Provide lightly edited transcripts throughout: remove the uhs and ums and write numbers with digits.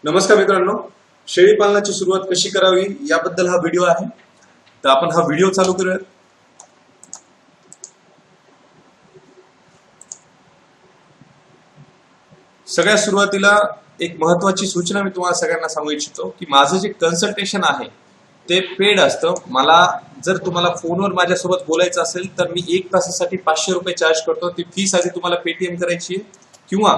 नमस्कार मित्रांनो, शेळी पालनाची सुरुवात कशी करावी याबद्दल हा व्हिडिओ आहे. तर आपण हा व्हिडिओ चालू करूया. सगळ्यात सुरुवातीला एक महत्वाची सूचना मी तुम्हाला सगळ्यांना सांगू इच्छितो की माझं जे कन्सल्टेशन आहे ते पेड असतं. मला जर तुम्हाला फोनवर माझ्यासोबत बोलायचं असेल तर मी 1 तासासाठी 500 रुपये चार्ज करतो. ती फीस आधी तुम्हाला पेटीएम करायची आहे किंवा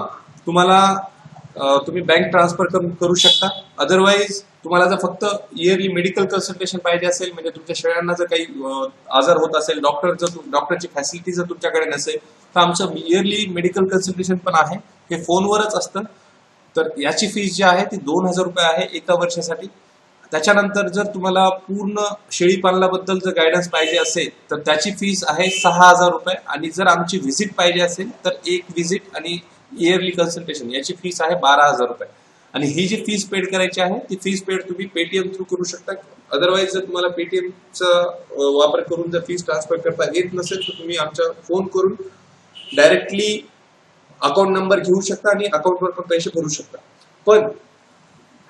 तुम्ही बँक ट्रान्सफर करू शकता. अदरवाईज तुम्हाला जर फक्त इयरली मेडिकल कन्सल्टेशन पाहिजे असेल, म्हणजे तुमच्या शेळ्यांना जर काही आजार होत असेल, डॉक्टरची फॅसिलिटी जर तुमच्याकडे नसेल, तर आमचं इयरली मेडिकल कन्सल्टेशन पण आहे. हे फोनवरच असतं. तर याची फीस जी आहे ती 2000 रुपये आहे एका वर्षासाठी. त्याच्यानंतर जर तुम्हाला पूर्ण शेळी पालनाबद्दल जर गायडन्स पाहिजे असेल तर त्याची फीस आहे 6000 रुपये. आणि जर आमची व्हिजिट पाहिजे असेल तर एक व्हिजिट आणि इयरली कन्सल्टेशन याची फीस आहे 12000 रुपये. आणि ही जी फीस पेड करायची आहे ती फीस पेड तुम्ही पेटीएम थ्रू करू शकता. अदरवाईज जर तुम्हाला पेटीएमचा वापर करून जर फीस ट्रान्सफर करता येत नसेल तर तुम्ही आमच्या फोन करून डायरेक्टली अकाउंट नंबर घेऊ शकता आणि अकाउंटवर पण पैसे भरू शकता. पण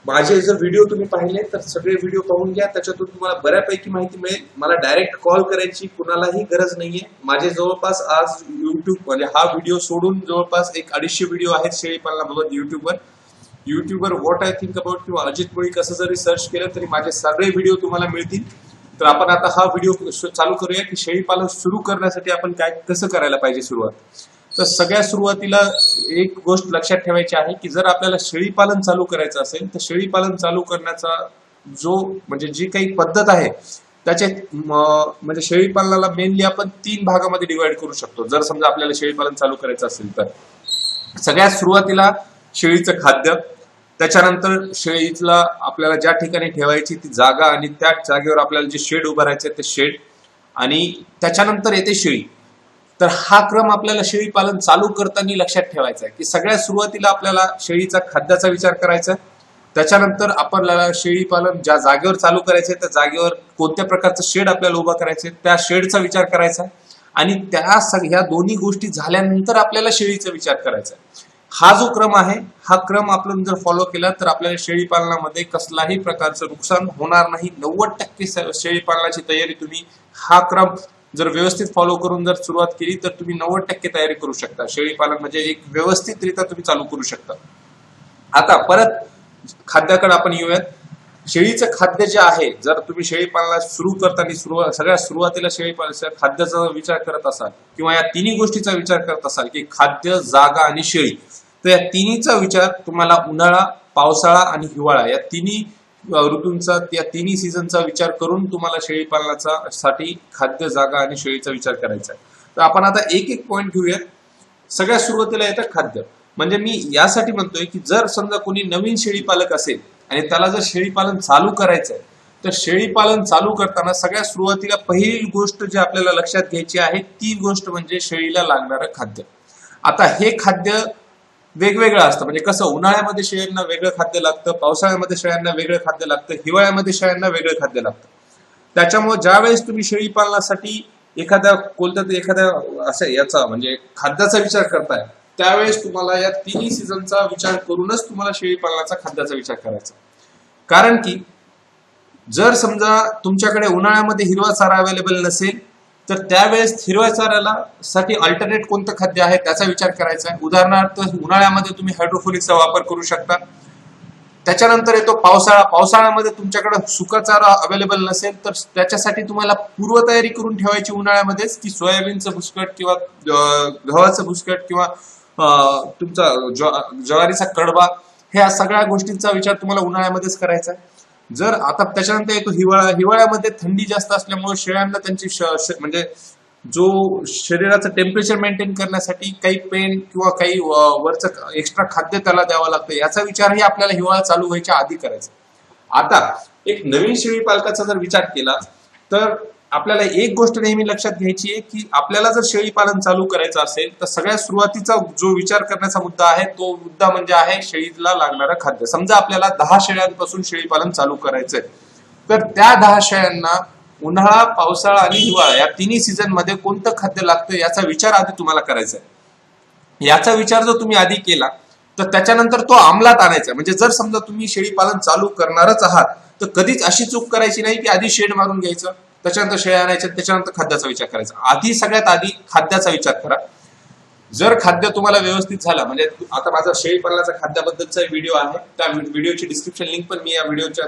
माझे जर व्हिडिओ तुम्ही पाहिले तर सगळे व्हिडिओ पाहून घ्या, त्याच्यातून तुम्हाला बऱ्यापैकी माहिती मिळेल. मला डायरेक्ट कॉल करायची कुणालाही गरज नाहीये. माझे जवळपास आज युट्यूब म्हणजे हा व्हिडिओ सोडून जवळपास 150 व्हिडिओ आहेत शेळी पालनाबाबत युट्यूबवर व्हॉट आय थिंक अबाउट किंवा अजित मुळीक असं जरी सर्च केलं तरी माझे सगळे व्हिडिओ तुम्हाला मिळतील. तर आपण आता हा व्हिडिओ चालू करूया की शेळी पालन सुरू करण्यासाठी आपण कसं करायला पाहिजे सुरुवात. तर सगळ्यात सुरुवातीला एक गोष्ट लक्षात ठेवायची आहे की जर आपल्याला शेळी पालन चालू करायचं असेल तर शेळी पालन चालू करण्याचा जी काही पद्धत आहे त्याचे म्हणजे शेळी पालनाला मेनली आपण 3 भागामध्ये डिवाइड करू शकतो. जर समजा आपल्याला शेळी पालन चालू करायचं असेल तर सगळ्यात सुरुवातीला शेळीचं खाद्य, त्याच्यानंतर शेळीला आपल्याला ज्या ठिकाणी ठेवायची ती जागा आणि त्या जागेवर आपल्याला जे शेड उभारायचे ते शेड, आणि त्याच्यानंतर येते शेळी. तर हा क्रम आपल्याला शेळी पालन चालू करताना लक्षात ठेवायचा आहे की सगळ्यात सुरुवातीला आपल्याला शेळीचा खाद्याचा विचार करायचा. त्याच्यानंतर आपल्याला शेळी पालन ज्या जागेवर चालू करायचंय त्या जागेवर कोणत्या प्रकारचं शेड आपल्याला उभा करायचंय त्या शेडचा विचार करायचा. आणि ह्या दोन्ही गोष्टी झाल्यानंतर आपल्याला शेळीचा विचार करायचा. हा जो क्रम आहे हा क्रम आपण जर फॉलो केला तर आपल्याला शेळी पालनामध्ये कसलाही प्रकारचं नुकसान होणार नाही. 90% शेळी पालनाची तयारी तुम्ही हा क्रम जर व्यवस्थित फॉलो करून जर सुरुवात केली तर तुम्ही 90% तयारी करू शकता. शेळी पालन म्हणजे एक व्यवस्थितरित्या तुम्ही चालू करू शकता. आता परत खाद्याकडे आपण येऊयात. शेळीचं खाद्य जे आहे, जर तुम्ही शेळी पालनाला सुरू करताना सगळ्यात सुरुवातीला शेळी पालनाच्या खाद्याचा विचार करत असाल किंवा या तिन्ही गोष्टीचा विचार करत असाल की खाद्य, जागा आणि शेळी, तर या तिन्हीचा विचार तुम्हाला उन्हाळा, पावसाळा आणि हिवाळा या तिन्ही ऋतूंचा, या तिन्ही सीझनचा विचार करून तुम्हाला शेळी पालनाचा साठी खाद्य, जागा आणि शेळीचा विचार करायचा आहे. तर आपण आता एक एक पॉइंट घेऊया. सगळ्यात सुरुवातीला येतं खाद्य. म्हणजे मी यासाठी म्हणतोय की जर समजा कोणी नवीन शेळी पालक असेल आणि त्याला जर शेळी पालन चालू करायचंय तर शेळी पालन चालू करताना सगळ्यात सुरुवातीला पहिली गोष्ट जी आपल्याला लक्षात घ्यायची आहे ती गोष्ट म्हणजे शेळीला लागणारं खाद्य. आता हे खाद्य वेगवेगळं असतं. म्हणजे कसं, उन्हाळ्यामध्ये शेळ्यांना वेगळं खाद्य लागतं, पावसाळ्यामध्ये शेळ्यांना वेगळं खाद्य लागतं, हिवाळ्यामध्ये शेळ्यांना वेगळं खाद्य लागतं. त्याच्यामुळे ज्या वेळेस तुम्ही शेळी पालनासाठी एखाद्या असं याचा म्हणजे खाद्याचा विचार करताय त्यावेळेस तुम्हाला या तिन्ही सीझनचा विचार करूनच तुम्हाला शेळी पालनाचा खाद्याचा विचार करायचा. कारण की जर समजा तुमच्याकडे उन्हाळ्यामध्ये हिरवा चारा अवेलेबल नसेल तर त्यावेळेस हिरव्या चाऱ्याला साठी अल्टरनेट कोणतं खाद्य आहे त्याचा विचार करायचा आहे. उदाहरणार्थ उन्हाळ्यामध्ये तुम्ही हायड्रोफोनिक्सचा वापर करू शकता. त्याच्यानंतर येतो पावसाळा. पावसाळ्यामध्ये तुमच्याकडे सुका चारा अवेलेबल नसेल तर त्याच्यासाठी तुम्हाला पूर्वतयारी करून ठेवायची उन्हाळ्यामध्येच, की सोयाबीनचं भुसकट किंवा गव्हाचं भुसकट किंवा तुमचा ज्वारीचा कडबा, ह्या सगळ्या गोष्टींचा विचार तुम्हाला उन्हाळ्यामध्येच करायचा आहे. जर आता त्याच्यानंतर येतो हिवाळा. हिवाळ्यामध्ये थंडी जास्त असल्यामुळे शेळ्यांना त्यांची म्हणजे जो शरीराचं टेम्परेचर मेंटेन करण्यासाठी काही पेन किंवा काही वरचं एक्स्ट्रा खाद्य त्याला द्यावं लागतं. याचा विचारही आपल्याला हिवाळा चालू व्हायच्या आधी करायचा. आता एक नवीन शेळी पालकाचा जर विचार केला तर आपल्याला एक गोष्ट नेहमी लक्षात घ्यायची आहे की आपल्याला जर शेळी पालन चालू करायचं असेल तर सगळ्यात सुरुवातीचा जो विचार करण्याचा मुद्दा आहे तो मुद्दा म्हणजे आहे शेळीला लागणारं खाद्य. समजा आपल्याला 10 शेळ्यांपासून शेळी पालन चालू करायचंय तर त्या 10 शेळ्यांना उन्हाळा, पावसाळा आणि हिवाळा या तिन्ही सीझन मध्ये कोणतं खाद्य लागतं याचा विचार आधी तुम्हाला करायचा आहे. याचा विचार जर तुम्ही आधी केला तर त्याच्यानंतर तो अंमलात आणायचा. म्हणजे जर समजा तुम्ही शेळी पालन चालू करणारच आहात तर कधीच अशी चूक करायची नाही की आधी शेड मारून घ्यायचं, त्याच्यानंतर शेळ्या आणायच्या, त्याच्यानंतर खाद्याचा विचार करायचा. आधी सगळ्यात आधी खाद्याचा विचार करा. जर खाद्य तुम्हाला व्यवस्थित झालं, म्हणजे आता माझा शेळी पालनाचा खाद्याबद्दलचा व्हिडिओ आहे, त्या व्हिडिओची डिस्क्रिप्शन लिंक पण मी या व्हिडिओच्या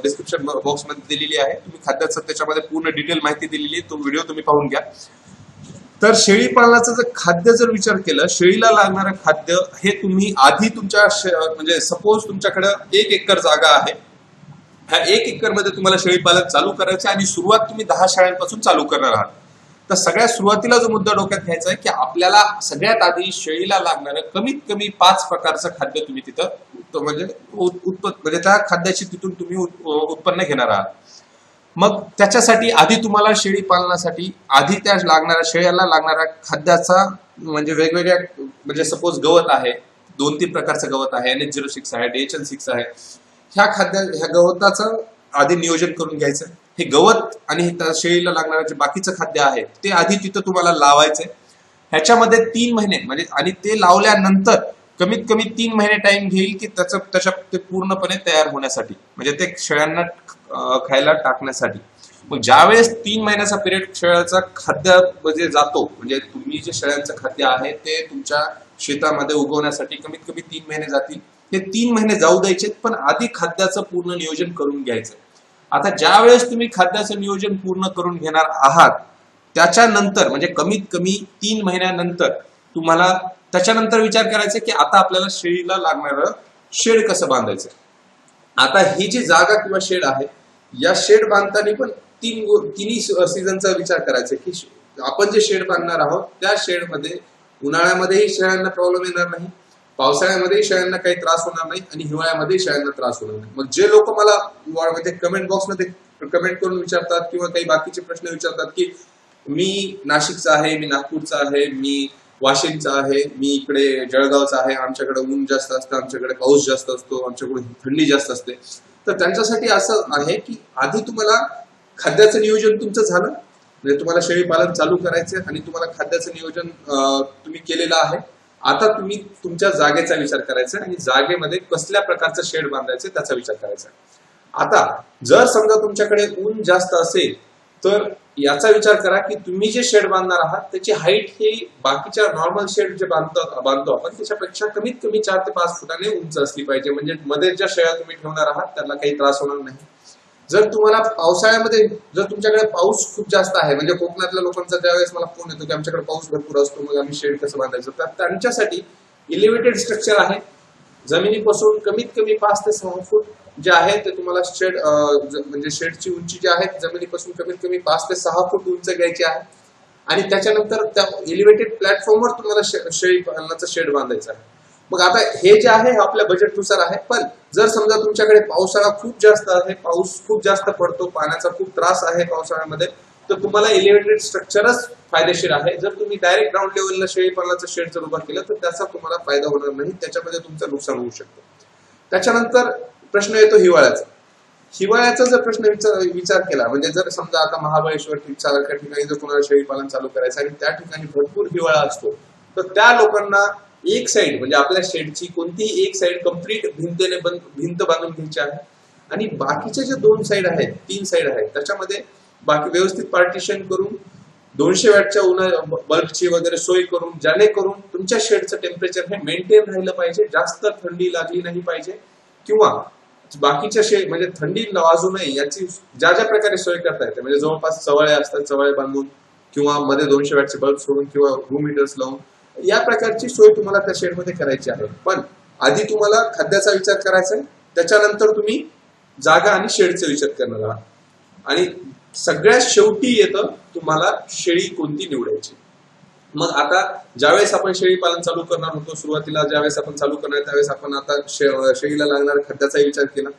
डिस्क्रिप्शन बॉक्समध्ये दिलेली आहे. तुम्ही खाद्याचं त्याच्यामध्ये पूर्ण डिटेल माहिती दिलेली आहे, तो व्हिडिओ तुम्ही पाहून घ्या. तर शेळी पालनाचं जर खाद्य जर विचार केलं, शेळीला लागणारं खाद्य हे तुम्ही आधी तुमच्या म्हणजे सपोज तुमच्याकडे 1 एकर जागा आहे, ह्या 1 एकर मध्ये तुम्हाला शेळी पालन चालू करायचं आणि सुरुवात तुम्ही 10 शेळ्यांपासून चालू करणार आहात. तर सगळ्यात सुरुवातीला जो मुद्दा डोक्यात घ्यायचा आहे की आपल्याला सगळ्यात आधी शेळीला लागणारं कमीत कमी 5 प्रकारचं खाद्य तुम्ही तिथं म्हणजे त्या खाद्याची तिथून तुम्ही उत्पन्न घेणार आहात. मग त्याच्यासाठी आधी तुम्हाला शेळी पालनासाठी आधी त्या लागणाऱ्या शेळ्याला लागणाऱ्या खाद्याचा म्हणजे वेगवेगळ्या म्हणजे सपोज गवत आहे, 2-3 प्रकारचं गवत आहे, NH06 आहे, DHN6 आहे, ह्या गवताचं आधी नियोजन करून घ्यायचं. हे गवत आणि शेळीला लागणारं जे बाकीचं खाद्य आहे ते आधी तिथं तुम्हाला लावायचंय. ह्याच्यामध्ये 3 महिने म्हणजे आणि ते लावल्यानंतर कमीत कमी 3 महिने टाइम घेईल की त्याच्या ते पूर्णपणे तयार होण्यासाठी, म्हणजे ते शेळ्यांना खायला टाकण्यासाठी. मग ज्यावेळेस 3 महिन्याचा पिरियड शेळ्याचा खाद्य म्हणजे जातो, म्हणजे तुम्ही जे शेळ्यांचं खाद्य आहे ते तुमच्या शेतामध्ये उगवण्यासाठी कमीत कमी 3 महिने जातील. ते 3 महिने जाऊ द्यायचे, पण आधी खाद्याचं पूर्ण नियोजन करून घ्यायचं. आता ज्या वेळेस तुम्ही खाद्याचं नियोजन पूर्ण करून घेणार आहात त्याच्यानंतर म्हणजे कमीत कमी 3 महिन्यानंतर तुम्हाला त्याच्यानंतर विचार करायचा की आता आपल्याला शेळीला लागणारं शेड कसं बांधायचं. आता ही जी जागा किंवा शेड आहे, या शेड बांधताना पण तिन्ही सीझनचा विचार करायचा की आपण जे शेड बांधणार आहोत त्या शेडमध्ये उन्हाळ्यामध्येही शेळ्यांना प्रॉब्लेम येणार नाही, पावसाळ्यामध्येही शेळ्यांना काही त्रास होणार नाही आणि हिवाळ्यामध्येही शेळ्यांना त्रास होणार नाही. मग जे लोक मला म्हणजे कमेंट बॉक्समध्ये कमेंट करून विचारतात किंवा काही बाकीचे प्रश्न विचारतात की मी नाशिकचा आहे, मी नागपूरचा आहे, मी वाशिमचा आहे, मी इकडे जळगावचा आहे, आमच्याकडे ऊन जास्त असतं, आमच्याकडे पाऊस जास्त असतो, आमच्याकडे थंडी जास्त असते, तर त्यांच्यासाठी असं आहे की आधी तुम्हाला खाद्याचं नियोजन तुमचं झालं, म्हणजे तुम्हाला शेळी पालन चालू करायचं आणि तुम्हाला खाद्याचं नियोजन तुम्ही केलेलं आहे. आता तुम्ही तुमच्या जागेचा विचार करायचा आणि जागेमध्ये कसल्या प्रकारचं शेड बांधायचं त्याचा विचार करायचा. आता जर समजा तुमच्याकडे ऊन जास्त असेल तर याचा विचार करा की तुम्ही जे शेड बांधणार आहात त्याची हाईट ही बाकीच्या नॉर्मल शेड जे बांधतो आपण त्याच्यापेक्षा कमीत कमी 4 ते 5 फुटाने उंच असली पाहिजे, म्हणजे मध्ये ज्या शेळ्या तुम्ही ठेवणार आहात त्याला काही त्रास होणार नाही. जर तुम्हाला पावसाळ्यामध्ये जर तुमच्याकडे पाऊस खूप जास्त आहे, म्हणजे कोकणातल्या लोकांचा ज्यावेळेस मला फोन येतो की आमच्याकडे पाऊस भरपूर असतो, मग आम्ही शेड कसं बांधायचं, तर त्यांच्यासाठी इलिव्हेटेड स्ट्रक्चर आहे. जमिनीपासून कमीत कमी 5 ते 6 फूट जे आहे ते तुम्हाला शेड म्हणजे शेडची उंची जी आहे जमिनीपासून कमीत कमी 5 ते 6 फूट उंच घ्यायची आहे आणि त्याच्यानंतर त्या एलिव्हेटेड प्लॅटफॉर्मवर तुम्हाला शेळी पालनाचं शेड बांधायचं आहे. मग आता हे जे आहे आपल्या बजेटनुसार आहे, पण जर समजा तुमच्याकडे पावसाळा खूप जास्त आहे, पाऊस खूप जास्त पडतो, पाण्याचा खूप त्रास आहे पावसाळ्यामध्ये, तर तुम्हाला एलिव्हेटेड स्ट्रक्चरच फायदेशीर आहे. जर तुम्ही डायरेक्ट ग्राउंड लेवलला शेळी पालनाचं शेड जर उभा केलं तर त्याचा तुम्हाला फायदा होणार नाही, त्याच्यामध्ये तुमचं नुकसान होऊ शकतं. त्याच्यानंतर प्रश्न येतो हिवाळ्याचा. हिवाळ्याचा जर प्रश्न विचार केला, म्हणजे जर समजा आता महाबळेश्वर सारख्या ठिकाणी जर कोणाला शेळी पालन चालू करायचं आणि त्या ठिकाणी भरपूर हिवाळा असतो, तर त्या लोकांना एक साइड म्हणजे आपल्या शेडची कोणतीही एक साइड कम्प्लीट भिंत बांधून घ्यायची आहे आणि बाकीचे जे 2 साइड आहेत 3 साइड आहेत त्याच्यामध्ये बाकी व्यवस्थित पार्टिशन करून 200 वॅटच्या बल्बची वगैरे सोय करून, जेणेकरून तुमच्या शेडचं टेम्परेचर हे मेंटेन राहिलं पाहिजे, जास्त थंडी लागली नाही पाहिजे किंवा बाकीच्या शेड म्हणजे थंडी वाजू नये याची ज्या प्रकारे सोय करता येते, म्हणजे जवळपास चवळे असतात, चवळे बांधून किंवा मध्ये 200 वॅटचे बल्ब सोडून किंवा रूम हीटर्स लावून या प्रकारची सोय तुम्हाला त्या शेडमध्ये करायची आहे. पण आधी तुम्हाला खाद्याचा विचार करायचा आहे, त्याच्यानंतर तुम्ही जागा आणि शेडचा विचार करणार आहात आणि सगळ्यात शेवटी येतं तुम्हाला शेळी कोणती निवडायची. मग आता ज्यावेळेस आपण शेळी पालन चालू करणार होतो, सुरुवातीला ज्यावेळेस आपण चालू करणार त्यावेळेस आपण आता शेळीला लागणाऱ्या खाद्याचा विचार केला.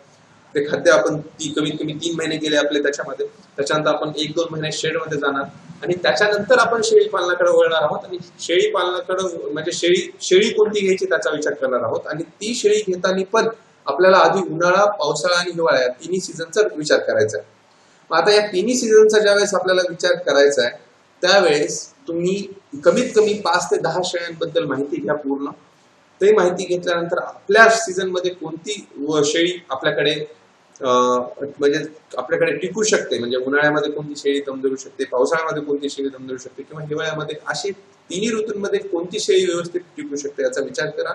ते खाद्य आपण कमीत कमी 3 महिने गेले आपले त्याच्यामध्ये, त्याच्यानंतर आपण 1-2 महिने शेडमध्ये जाणार आणि त्याच्यानंतर आपण शेळी पालनाकडे वळणार आहोत आणि शेळी पालनाकडे म्हणजे शेळी कोणती घ्यायची त्याचा विचार करणार आहोत आणि ती शेळी घेताना पण आपल्याला आधी उन्हाळा, पावसाळा आणि हिवाळा या तिन्ही सीझनचा विचार करायचा आहे. मग आता या तिन्ही सीझनचा ज्यावेळेस आपल्याला विचार करायचा आहे त्यावेळेस तुम्ही कमीत कमी 5 ते 10 शेळ्यांबद्दल माहिती घ्या पूर्ण. ते माहिती घेतल्यानंतर आपल्या सीझन मध्ये कोणती शेळी आपल्याकडे म्हणजे आपल्याकडे टिकू शकते, म्हणजे उन्हाळ्यामध्ये कोणती शेळी दम धरू शकते, पावसाळ्यामध्ये कोणती शेळी दम धरू शकते, किंवा हिवाळ्यामध्ये, अशी तिन्ही ऋतूंमध्ये कोणती शेळी व्यवस्थित टिकू शकते याचा विचार करा.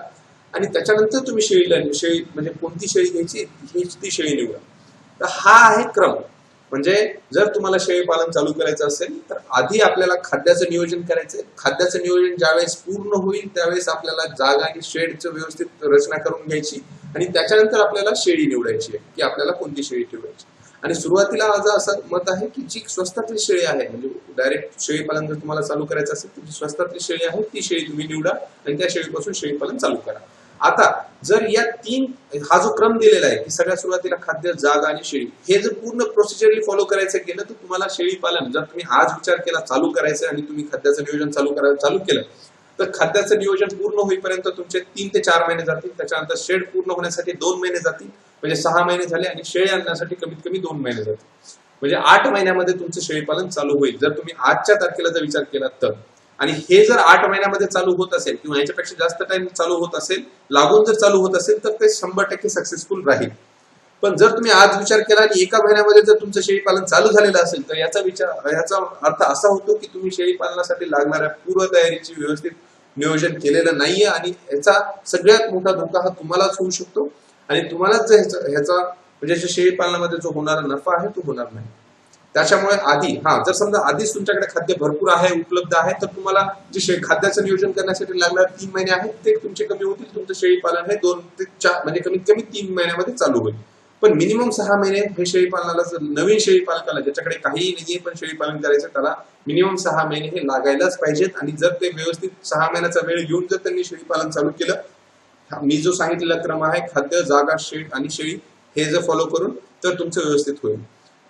आणि त्याच्यानंतर तुम्ही शेळी म्हणजे कोणती शेळी घ्यायची हीच ती शेळी निवडा. तर हा आहे क्रम. म्हणजे जर तुम्हाला शेळी पालन चालू करायचं असेल तर आधी आपल्याला खाद्याचं नियोजन करायचंय. खाद्याचं नियोजन ज्यावेळेस पूर्ण होईल त्यावेळेस आपल्याला जागा आणि शेडचं व्यवस्थित रचना करून घ्यायची आणि त्याच्यानंतर आपल्याला शेळी निवडायची आहे की आपल्याला कोणती शेळी ठेवायची. आणि सुरुवातीला माझं असं मत आहे की जी स्वस्तातली शेळी आहे, म्हणजे डायरेक्ट शेळी पालन जर तुम्हाला चालू करायचं असेल तर जी स्वस्तातली शेळी आहे ती शेळी तुम्ही निवडा आणि त्या शेळीपासून शेळी पालन चालू करा. आता जर या हा जो क्रम दिलेला आहे की सगळ्यात सुरुवातीला खाद्य, जागा आणि शेळी, हे जर पूर्ण प्रोसिजरली फॉलो करायचं केलं तर तुम्हाला शेळी पालन जर तुम्ही आज विचार केला चालू करायचं आणि तुम्ही खाद्याचं नियोजन चालू केलं तर खाद्याचं नियोजन पूर्ण होईपर्यंत तुमचे 3 ते 4 महिने जातील. त्याच्यानंतर शेड पूर्ण होण्यासाठी 2 महिने जातील, म्हणजे 6 महिने झाले, आणि शेळी आणण्यासाठी कमीत कमी 2 महिने जातील, म्हणजे 8 महिन्यामध्ये तुमचं शेळी पालन चालू होईल जर तुम्ही आजच्या तारखेला जर विचार केला तर. आणि हे जर 8 महिन्यामध्ये चालू होत असेल किंवा याच्यापेक्षा जास्त टाइम चालू होत असेल, लागून जर चालू होत असेल तर ते 100% सक्सेसफुल राहील. पण जर तुम्ही आज विचार केला आणि एका महिन्यामध्ये जर तुमचं शेळी पालन चालू झालेलं असेल तर याचा अर्थ असा होतो की तुम्ही शेळी पालनासाठी लागणाऱ्या पूर्वतयारीची व्यवस्थित नियोजन केलेलं नाहीये आणि याचा सगळ्यात मोठा धोका हा तुम्हालाच होऊ शकतो. आणि तुम्हालाच ह्याचा म्हणजे शेळी पालनामध्ये जो होणारा नफा आहे तो होणार नाही. त्याच्यामुळे आधी जर समजा आधीच तुमच्याकडे खाद्य भरपूर आहे, उपलब्ध आहे, तर तुम्हाला जे खाद्याचं नियोजन करण्यासाठी लागणारे 3 महिने आहेत ते तुमचे कमी होतील. तुमचं शेळी पालन हे 2 ते 4 म्हणजे कमीत कमी 3 महिन्यामध्ये चालू होईल. पण मिनिमम 6 महिने हे शेळी पालनाला, नवीन शेळी पालकाला ज्याच्याकडे काहीही नाहीये पण शेळी पालन करायचं त्याला मिनिमम 6 महिने हे लागायलाच पाहिजेत. आणि जर ते व्यवस्थित 6 महिन्याचा वेळ घेऊन जर त्यांनी शेळी पालन चालू केलं, मी जो सांगितलेला क्रम आहे खाद्य, जागा, शेड आणि शेळी हे जर फॉलो करून, तर तुमचं व्यवस्थित होईल.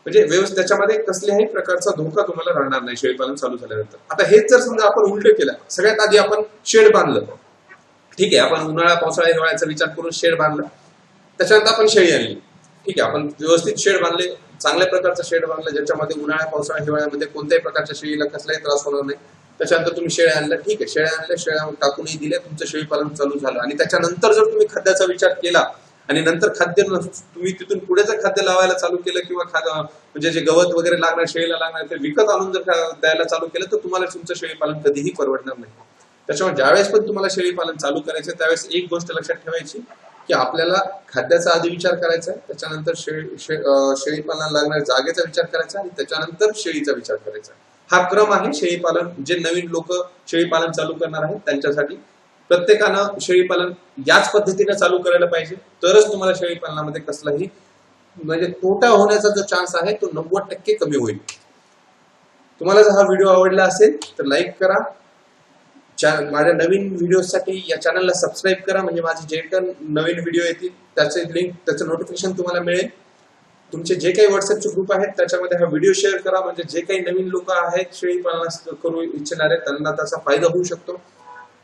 म्हणजे व्यवस्थित त्याच्यामध्ये कसल्याही प्रकारचा धोका तुम्हाला राहणार नाही शेळी पालन चालू झाल्यानंतर. आता हेच जर समजा आपण उलट केलं, सगळ्यात आधी आपण शेड बांधलं, ठीक आहे, आपण उन्हाळा, पावसाळा, हिवाळ्याचा विचार करून शेड बांधला, त्याच्यानंतर आपण शेळी आणली, ठीक आहे, आपण व्यवस्थित शेड बांधले, चांगल्या प्रकारचं शेड बांधलं ज्याच्यामध्ये उन्हाळ्या, पावसाळा, हिवाळ्यामध्ये कोणत्याही प्रकारच्या शेळीला कसलाही त्रास होणार नाही. त्याच्यानंतर तुम्ही शेळ्या आणल्या, ठीक आहे, शेळ्या टाकूनही दिल्या, तुमचं शेळी पालन चालू झालं. आणि त्याच्यानंतर जर तुम्ही खाद्याचा विचार केला आणि नंतर खाद्य तुम्ही तिथून पुढे जर खाद्य लावायला चालू केलं किंवा म्हणजे जे गवत वगैरे लागणार, शेळीला लागणार ते विकत आणून जर द्यायला चालू केलं तर तुम्हाला तुमचं शेळी पालन कधीही परवडणार नाही. त्याच्यामुळे ज्यावेळेस पण तुम्हाला शेळी पालन चालू करायचं त्यावेळेस एक गोष्ट लक्षात ठेवायची की आपल्याला खाद्याचा आधी विचार करायचा आहे, त्याच्यानंतर शेळी पालनाला लागणाऱ्या जागेचा विचार करायचा आणि त्याच्यानंतर शेळीचा विचार करायचा. हा क्रम आहे शेळी पालन. जे नवीन लोक शेळी पालन चालू करणार आहेत त्यांच्यासाठी प्रत्येकानं शेळी पालन याच पद्धतीने चालू करायला पाहिजे, तरच तुम्हाला शेळी पालनामध्ये कसलाही म्हणजे तोटा होण्याचा जो चान्स आहे तो 90% कमी होईल. तुम्हाला जर हा व्हिडिओ आवडला असेल तर लाईक करा, माझ्या नवीन व्हिडिओसाठी या चॅनलला सबस्क्राईब करा, म्हणजे माझे जे काही नवीन व्हिडिओ येतील त्याचे लिंक, त्याचं नोटिफिकेशन तुम्हाला मिळेल. तुमचे जे काही व्हॉट्सअपचे ग्रुप आहेत त्याच्यामध्ये हा व्हिडिओ शेअर करा, म्हणजे जे काही नवीन लोक आहेत शेळी पालन करू इच्छिणारे त्यांना त्याचा फायदा होऊ शकतो.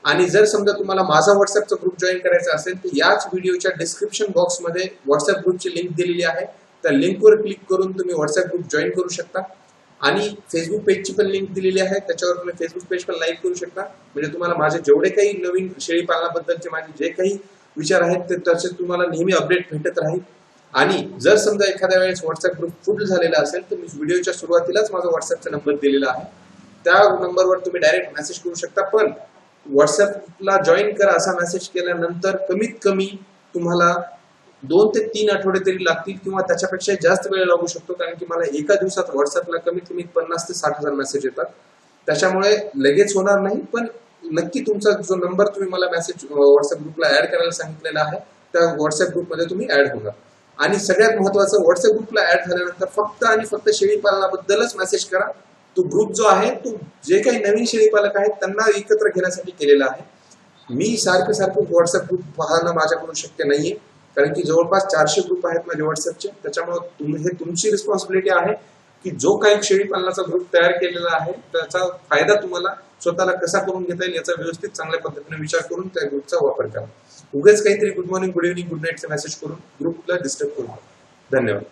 आणि जर समजा तुम्हाला माझा व्हॉट्सअपचा ग्रुप जॉईन करायचा असेल तर याच व्हिडिओच्या डिस्क्रिप्शन बॉक्समध्ये व्हॉट्सअप ग्रुपची लिंक दिलेली आहे, त्या लिंकवर क्लिक करून तुम्ही व्हॉट्सअप ग्रुप जॉईन करू शकता. आणि फेसबुक पेजची पण लिंक दिलेली आहे, त्याच्यावर तुम्ही फेसबुक पेज पण लाईक करू शकता. म्हणजे तुम्हाला माझे जेवढे काही नवीन शेळी पालनाबद्दलचे माझे जे काही विचार आहेत ते त्याचे तुम्हाला नेहमी अपडेट भेटत राहील. आणि जर समजा एखाद्या वेळेस व्हॉट्सअप ग्रुप फुल झालेला असेल तर मी व्हिडिओच्या सुरुवातीलाच माझा व्हॉट्सअपचा नंबर दिलेला आहे, त्या नंबरवर तुम्ही डायरेक्ट मेसेज करू शकता. पण व्हॉट्सअपला जॉईन करा असा मेसेज केल्यानंतर कमीत कमी तुम्हाला 2 ते 3 आठवडे तरी लागतील किंवा त्याच्यापेक्षा जास्त वेळ लागू शकतो, कारण की मला एका दिवसात व्हॉट्सअपला कमीत कमी 50 ते 60 हजार मेसेज येतात. त्याच्यामुळे लगेच होणार नाही, पण नक्की तुमचा जो नंबर तुम्ही मला मेसेज व्हॉट्सअप ग्रुपला ऍड करायला सांगितलेला आहे त्या व्हॉट्सअप ग्रुपमध्ये तुम्ही ऍड होणार. आणि सगळ्यात महत्वाचं, व्हॉट्सअप ग्रुपला ऍड झाल्यानंतर फक्त आणि फक्त शेळी पालनाबद्दलच मेसेज करा. तो ग्रुप जो आहे तो जे काही नवीन शेळी पालक आहेत त्यांना एकत्र घेण्यासाठी केलेला आहे. मी सारखं व्हॉट्सअप ग्रुप पाहणं माझ्याकडून शक्य नाहीये, कारण की जवळपास 400 ग्रुप आहेत माझे व्हॉट्सअपचे. त्याच्यामुळे हे तुमची रिस्पॉन्सिबिलिटी आहे की जो काही शेळी पालनाचा ग्रुप तयार केलेला आहे त्याचा फायदा तुम्हाला स्वतःला कसा करून घेता येईल याचा व्यवस्थित चांगल्या पद्धतीने विचार करून त्या ग्रुपचा वापर करा. उगाच काहीतरी good morning, good evening, good नाईटचा मेसेज करून ग्रुपला डिस्टर्ब करू. धन्यवाद.